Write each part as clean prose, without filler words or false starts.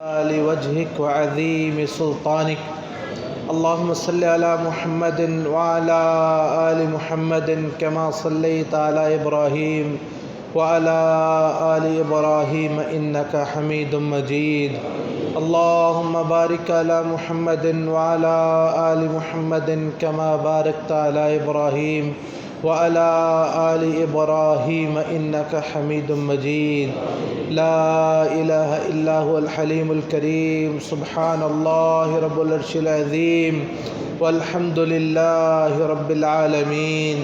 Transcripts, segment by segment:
لوجهك وعظيم سلطانك. اللهم صل على محمد وعلى آل محمد كما صليت على إبراهيم وعلى آل إبراهيم إنك حميد مجيد. اللهم بارك على محمد وعلى آل محمد كما باركت على إبراهيم وعلى آل إبراهيم إنك حميد مجيد. لا إله إلا هو الحليم الكريم. سبحان الله رب العرش العظيم والحمد لله رب العالمين.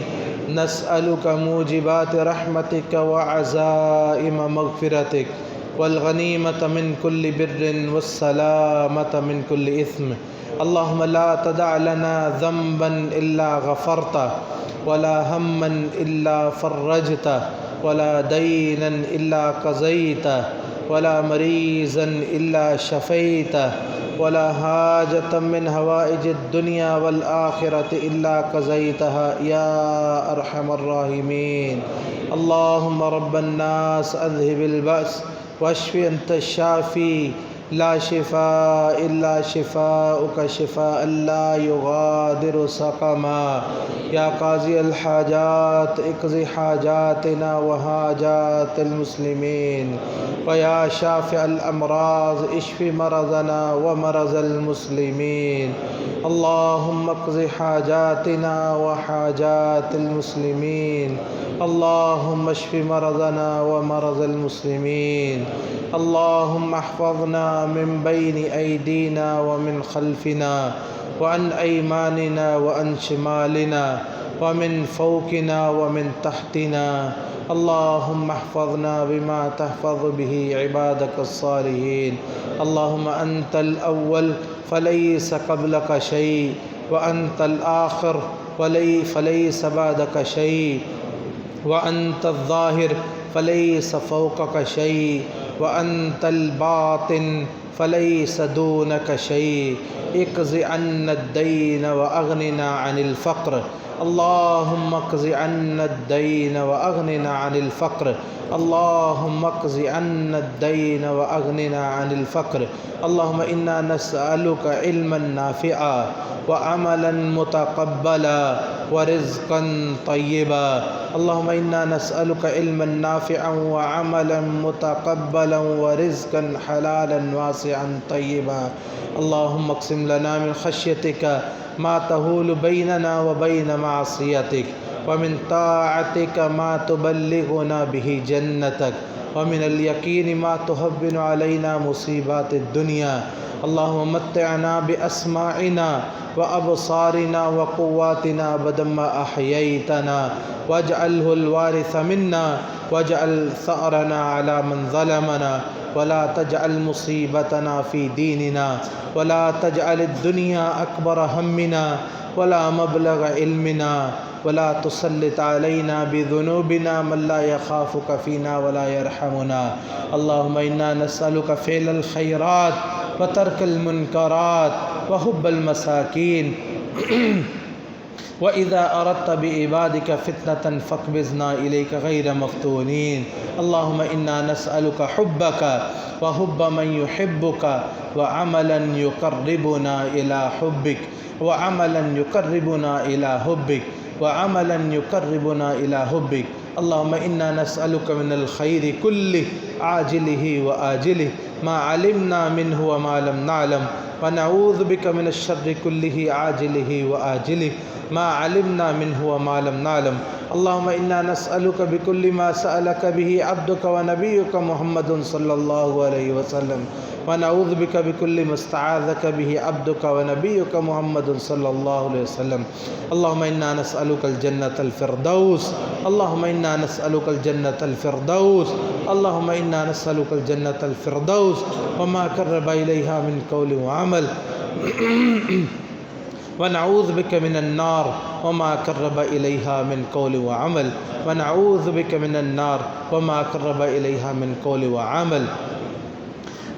نسألك موجبات رحمتك وعزائم مغفرتك والغنيمة من كل بر والسلامة من كل إثم. اللهم لا تدع لنا ذنبا إلا غفرته ولا هما إلا فرجته ولا دينا إلا قضيته ولا مريضا إلا شفيته ولا حاجة من هوائج الدنيا والآخرة إلا قضيتها يا أرحم الراحمين. اللهم رب الناس أذهب البأس واشف أنت الشافي لا شفاء إلا شفاؤك شفاء لا يغادر سقما. يا قاضي الحاجات اقض حاجاتنا وحاجات المسلمين. ويا شافع الأمراض اشف مرضنا ومرض المسلمين. اللهم اقض حاجاتنا وحاجات المسلمين. اللهم اشف مرضنا ومرض المسلمين. اللهم احفظنا من بين أيدينا ومن خلفنا وعن أيماننا وعن شمالنا ومن فوقنا ومن تحتنا. اللهم احفظنا بما تحفظ به عبادك الصالحين. اللهم أنت الأول فليس قبلك شيء وأنت الآخر فليس بعدك شيء وأنت الظاهر فليس فوقك شيء وأنت الباطن فليس دونك شيء. اقض عنا الدين وأغننا عن الفقر. اللهم اقض عنا الدين وأغننا عن الفقر. اللهم اقض عنا الدين وأغننا عن الفقر. اللهم إنا نسألك علما نافعا وعملا متقبلا ورزقا طيبا. اللهم إنا نسألك علما نافعا وعملا متقبلا ورزقا حلالا واسعا طيبا. اللهم اقسم لنا من خشيتك ما تهول بيننا وبين معصيتك ومن طاعتك ما تبلغنا به جنتك ومن اليقين ما تهون علينا مصيبات الدنيا. اللهم متعنا بأسماعنا وأبصارنا وقواتنا أبدا ما أحييتنا واجعله الوارث منا واجعل ثأرنا على من ظلمنا ولا تجعل مصيبتنا في ديننا ولا تجعل الدنيا أكبر همنا ولا مبلغ علمنا ولا تسلط علينا بذنوبنا من لا يخافك فينا ولا يرحمنا. اللهم إنا نسألك فعل الخيرات وترك المنكرات وحب المساكين. وإذا أردت بعبادك فتنة فاقبضنا إليك غير مفتونين. اللهم إنا نسألك حبك وحب من يحبك وعملا يقربنا إلى حبك وعملا يقربنا إلى حبك وعملا يقربنا إلى حبك. اللهم إنا نسألك من الخير كله عاجله وآجله ما علمنا منه وما لم نعلم ونعوذ بك من الشر كله عاجله وآجله ما علمنا منه وما لم نعلم. اللهم إنا نسألك بكل ما سألك به عبدك ونبيك محمد صلى الله عليه وسلم ونعوذ بك بكل ما استعاذك به عبدك ونبيك محمد صلى الله عليه وسلم. اللهم إنا نسألك الجنة الفردوس. اللهم إنا نسألك الجنة الفردوس. اللهم إنا نسألك الجنة الفردوس وما قرب إليها من قول وعمل ونعوذ بك من النار وما قرب إليها من قول وعمل ونعوذ بك من النار وما قرب إليها من قول وعمل.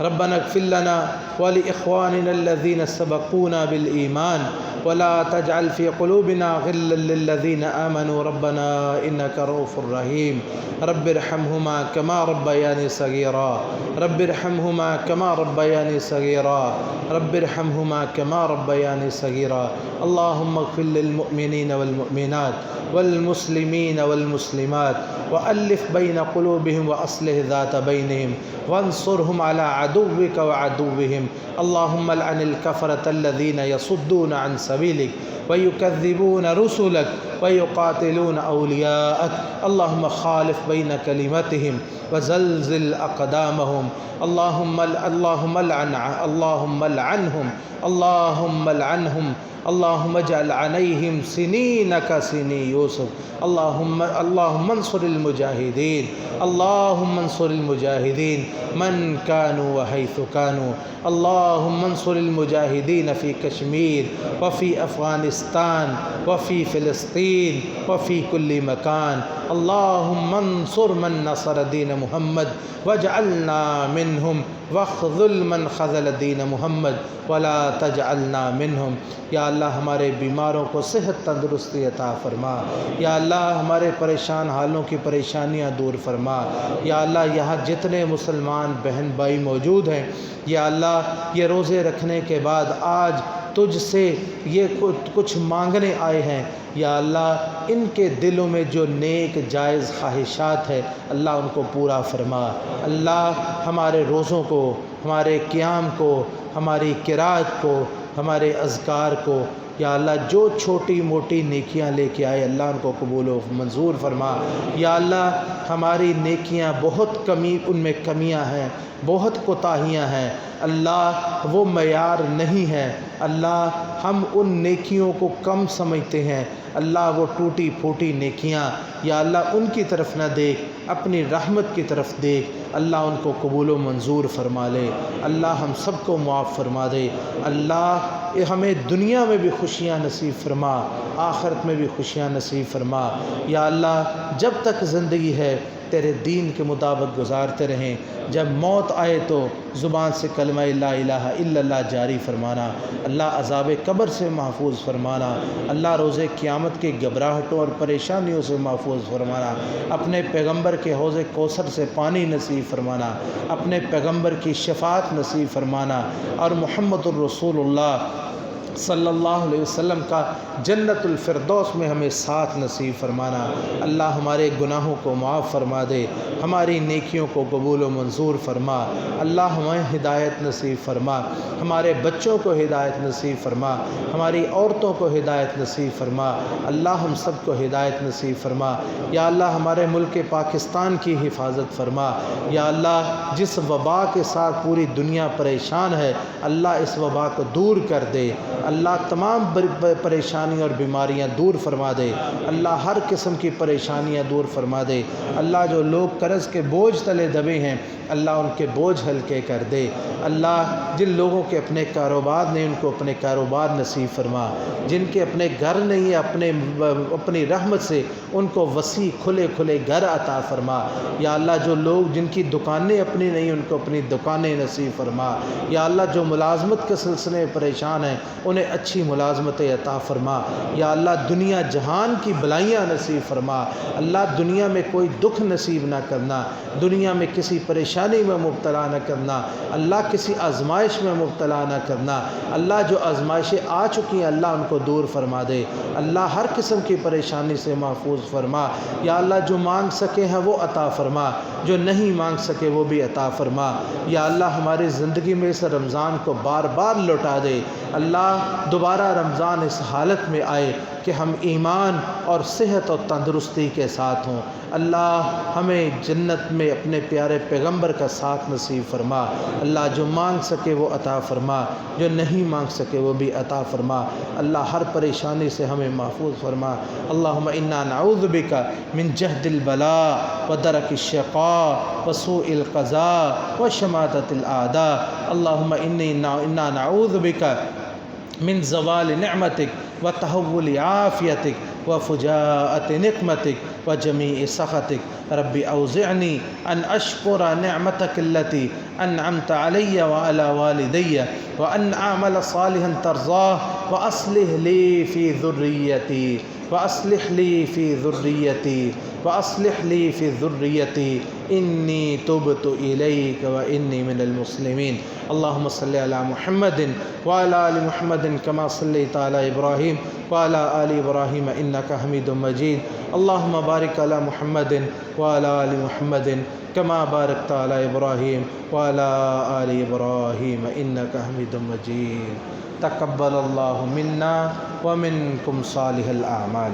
ربنا اغفر لنا ولإخواننا الذين سبقونا بالإيمان ولا تجعل في قلوبنا غلا للذين آمنوا ربنا إنك رؤوف رحيم رب ارحمهما كما ربياني صغيرا رب ارحمهما كما ربياني صغيرا رب ارحمهما كما ربياني صغيرا اللهم اغفر للمؤمنين والمؤمنات والمسلمين والمسلمات وألف بين قلوبهم وأصلح ذات بينهم وانصرهم على عدوك وعدوهم اللهم لعن الكفرة الذين يصدون عن سبيلك ويكذبون رسلك ويقاتلون أولياءك اللهم خالف بين كلمتهم وزلزل أقدامهم اللهم لعنهم اللهم اجعل عليهم سنين كسني يوسف اللهم انصر المجاهدين اللهم انصر المجاهدين من كانوا وحيث كانوا اللهم انصر المجاهدين في كشمير وفي أفغانستان وفي فلسطين وفي كل مكان اللهم انصر من نصر دين محمد واجعلنا منهم واخذل من خذل دین محمد ولا تجعلنا منهم یا اللہ ہمارے بیماروں کو صحت تندرستی عطا فرما یا اللہ ہمارے پریشان حالوں کی پریشانیاں دور فرما یا اللہ یہاں جتنے مسلمان بہن بھائی موجود ہیں یا اللہ یہ روزے رکھنے کے بعد آج تجھ سے یہ کچھ مانگنے آئے ہیں یا اللہ ان کے دلوں میں جو نیک جائز خواہشات ہے اللہ ان کو پورا فرما اللہ ہمارے روزوں کو ہمارے قیام کو ہماری قرات کو ہمارے اذکار کو یا اللہ جو چھوٹی موٹی نیکیاں لے کے آئے اللہ ان کو قبول و منظور فرما یا اللہ ہماری نیکیاں بہت ان میں کمیاں ہیں بہت کوتاہیاں ہیں اللہ وہ معیار نہیں ہے اللہ ہم ان نیکیوں کو کم سمجھتے ہیں اللہ وہ ٹوٹی پھوٹی نیکیاں یا اللہ ان کی طرف نہ دیکھ اپنی رحمت کی طرف دیکھ اللہ ان کو قبول و منظور فرما لے اللہ ہم سب کو معاف فرما دے اللہ ہمیں دنیا میں بھی خوشیاں نصیب فرما آخرت میں بھی خوشیاں نصیب فرما یا اللہ جب تک زندگی ہے تیرے دین کے مطابق گزارتے رہیں جب موت آئے تو زبان سے کلمہ لا الہ الا اللہ جاری فرمانا اللہ عذاب قبر سے محفوظ فرمانا اللہ روز قیامت کی گھبراہٹوں اور پریشانیوں سے محفوظ فرمانا اپنے پیغمبر کے حوض کوثر سے پانی نصیب فرمانا اپنے پیغمبر کی شفاعت نصیب فرمانا اور محمد الرسول اللہ صلی اللہ علیہ وسلم کا جنت الفردوس میں ہمیں ساتھ نصیب فرمانا اللہ ہمارے گناہوں کو معاف فرما دے ہماری نیکیوں کو قبول و منظور فرما اللہ ہمیں ہدایت نصیب فرما ہمارے بچوں کو ہدایت نصیب فرما ہماری عورتوں کو ہدایت نصیب فرما اللہ ہم سب کو ہدایت نصیب فرما یا اللہ ہمارے ملک پاکستان کی حفاظت فرما یا اللہ جس وبا کے ساتھ پوری دنیا پریشان ہے اللہ اس وبا کو دور کر دے اللہ تمام پریشانی اور بیماریاں دور فرما دے اللہ ہر قسم کی پریشانیاں دور فرما دے اللہ جو لوگ قرض کے بوجھ تلے دبے ہیں اللہ ان کے بوجھ ہلکے کر دے اللہ جن لوگوں کے اپنے کاروبار نہیں ان کو اپنے کاروبار نصیب فرما جن کے اپنے گھر نہیں اپنی رحمت سے ان کو وسیع کھلے گھر عطا فرما یا اللہ جو لوگ جن کی دکانیں اپنی نہیں ان کو اپنی دکانیں نصیب فرما یا اللہ جو ملازمت کے سلسلے میں پریشان ہیں انہیں اچھی ملازمتیں عطا فرما یا اللہ دنیا جہان کی بلائیاں نصیب فرما اللہ دنیا میں کوئی دکھ نصیب نہ کرنا دنیا میں کسی پریشانی میں مبتلا نہ کرنا اللہ کسی آزمائش میں مبتلا نہ کرنا اللہ جو آزمائشیں آ چکی ہیں اللہ ان کو دور فرما دے اللہ ہر قسم کی پریشانی سے محفوظ فرما یا اللہ جو مانگ سکے ہیں وہ عطا فرما جو نہیں مانگ سکے وہ بھی عطا فرما یا اللہ ہماری زندگی میں اس رمضان کو بار بار لوٹا دے اللہ دوبارہ رمضان اس حالت میں آئے کہ ہم ایمان اور صحت اور تندرستی کے ساتھ ہوں اللہ ہمیں جنت میں اپنے پیارے پیغمبر کا ساتھ نصیب فرما اللہ جو مانگ سکے وہ عطا فرما جو نہیں مانگ سکے وہ بھی عطا فرما اللہ ہر پریشانی سے ہمیں محفوظ فرما اللہم انا نعوذ بک من جہد البلاء ودرک الشقاء وسوء القضاء وشماتۃ الاعداء اللہم انا نعوذ بک من زوال نعمتک وتحول عافیتک وفجاءة نقمتك وجميع سخطك. رب أوزعني أن أشكر نعمتك التي أنعمت علي وعلى والدي وأن أعمل صالحا ترضاه وأصلح لي في ذريتي إني تبت إليك وإني من المسلمين. اللهم صل على محمد وعلى آل محمد كما صليت على إبراهيم وعلى آل إبراهيم إنك حميد مجيد. اللهم بارك على محمد وعلى آل محمد كما باركت على إبراهيم وعلى آل إبراهيم إنك حميد مجيد. تقبل الله منا ومنكم صالح الأعمال.